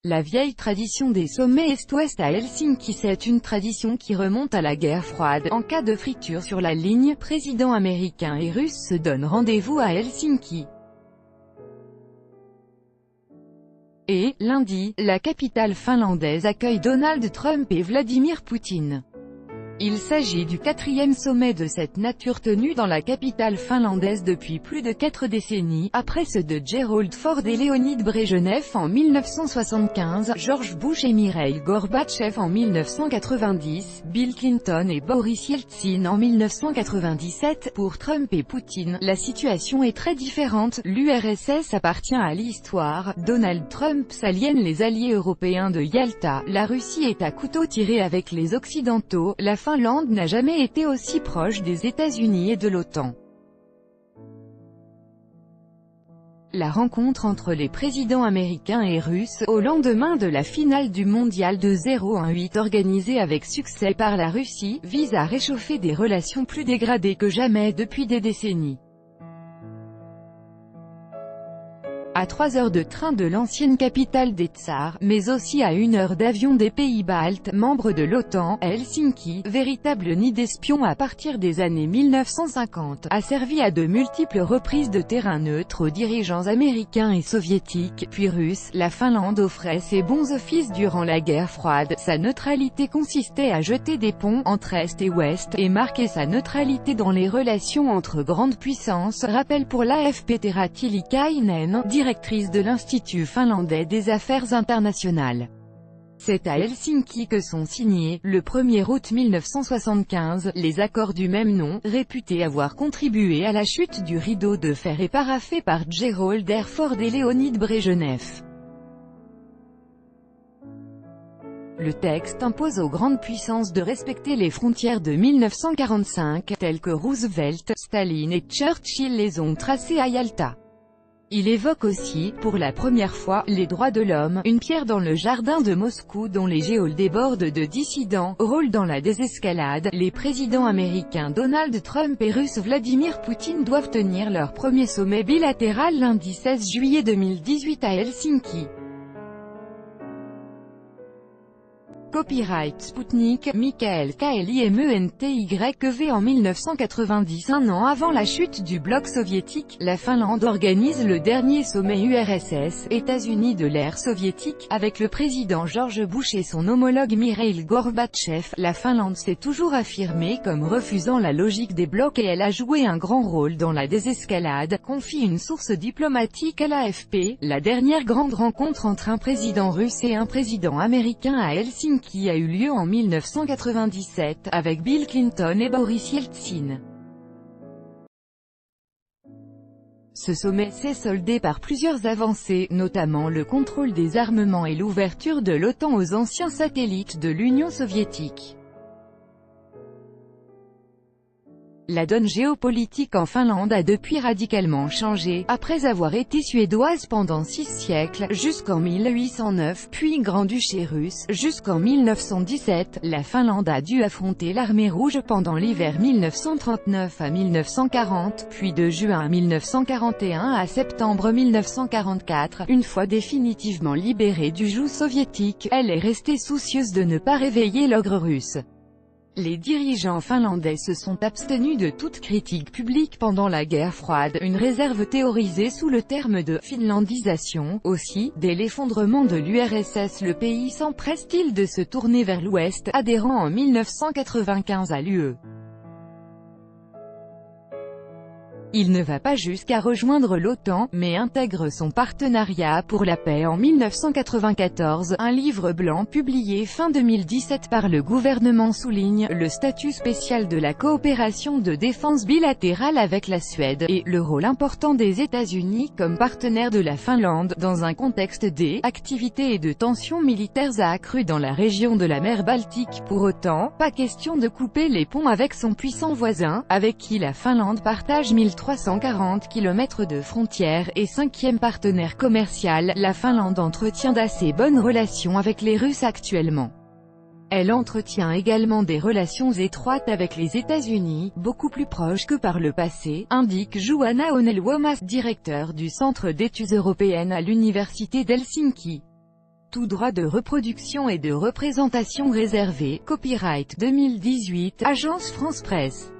La vieille tradition des sommets Est-Ouest à Helsinki, c'est une tradition qui remonte à la guerre froide. En cas de friture sur la ligne, présidents américains et russes se donnent rendez-vous à Helsinki. Et, lundi, la capitale finlandaise accueille Donald Trump et Vladimir Poutine. Il s'agit du 4e sommet de cette nature tenu dans la capitale finlandaise depuis plus de 4 décennies, après ceux de Gerald Ford et Leonid Brejnev en 1975, George Bush et Mikhail Gorbatchev en 1990, Bill Clinton et Boris Yeltsin en 1997. Pour Trump et Poutine, la situation est très différente. L'URSS appartient à l'histoire, Donald Trump s'aliène les alliés européens de Yalta, la Russie est à couteau tiré avec les Occidentaux, la Finlande n'a jamais été aussi proche des États-Unis et de l'OTAN. La rencontre entre les présidents américains et russes, au lendemain de la finale du mondial de 0-1-8 organisée avec succès par la Russie, vise à réchauffer des relations plus dégradées que jamais depuis des décennies. À 3 heures de train de l'ancienne capitale des Tsars, mais aussi à 1 heure d'avion des pays baltes, membres de l'OTAN, Helsinki, véritable nid d'espions à partir des années 1950, a servi à de multiples reprises de terrain neutre aux dirigeants américains et soviétiques, puis russes. La Finlande offrait ses bons offices durant la guerre froide. Sa neutralité consistait à jeter des ponts entre Est et Ouest, et marquer sa neutralité dans les relations entre grandes puissances, rappelle pour l'AFP Terra Tilikainen, directrice de l'Institut finlandais des affaires internationales. C'est à Helsinki que sont signés, le 1er août 1975, les accords du même nom, réputés avoir contribué à la chute du rideau de fer et paraphés par Gerald R. Ford et Leonid Brejnev. Le texte impose aux grandes puissances de respecter les frontières de 1945, telles que Roosevelt, Staline et Churchill les ont tracées à Yalta. Il évoque aussi, pour la première fois, les droits de l'homme, une pierre dans le jardin de Moscou dont les geôles débordent de dissidents. Rôle dans la désescalade, les présidents américains Donald Trump et russe Vladimir Poutine doivent tenir leur premier sommet bilatéral lundi 16 juillet 2018 à Helsinki. Copyright Sputnik, Michael KLIMENTYEV. En 1990, un an avant la chute du bloc soviétique, la Finlande organise le dernier sommet URSS, États-Unis de l'ère soviétique, avec le président George Bush et son homologue Mikhail Gorbatchev. La Finlande s'est toujours affirmée comme refusant la logique des blocs et elle a joué un grand rôle dans la désescalade, confie une source diplomatique à l'AFP. La dernière grande rencontre entre un président russe et un président américain à Helsinki qui a eu lieu en 1997, avec Bill Clinton et Boris Yeltsin. Ce sommet s'est soldé par plusieurs avancées, notamment le contrôle des armements et l'ouverture de l'OTAN aux anciens satellites de l'Union soviétique. La donne géopolitique en Finlande a depuis radicalement changé, après avoir été suédoise pendant 6 siècles, jusqu'en 1809, puis grand-duché russe, jusqu'en 1917, la Finlande a dû affronter l'armée rouge pendant l'hiver 1939 à 1940, puis de juin 1941 à septembre 1944, une fois définitivement libérée du joug soviétique, elle est restée soucieuse de ne pas réveiller l'ogre russe. Les dirigeants finlandais se sont abstenus de toute critique publique pendant la guerre froide, une réserve théorisée sous le terme de « finlandisation ». Aussi, dès l'effondrement de l'URSS, le pays s'empresse-t-il de se tourner vers l'Ouest, adhérant en 1995 à l'UE. Il ne va pas jusqu'à rejoindre l'OTAN, mais intègre son partenariat pour la paix en 1994. Un livre blanc publié fin 2017 par le gouvernement souligne le statut spécial de la coopération de défense bilatérale avec la Suède, et le rôle important des États-Unis comme partenaire de la Finlande, dans un contexte d'activités et de tensions militaires accrues dans la région de la mer Baltique. Pour autant, pas question de couper les ponts avec son puissant voisin, avec qui la Finlande partage 1340 km de frontières, et 5e partenaire commercial, la Finlande entretient d'assez bonnes relations avec les Russes actuellement. Elle entretient également des relations étroites avec les États-Unis, beaucoup plus proches que par le passé, indique Johanna Onnelwomas, directeur du Centre d'études européennes à l'Université d'Helsinki. Tout droit de reproduction et de représentation réservé. Copyright 2018, Agence France Presse.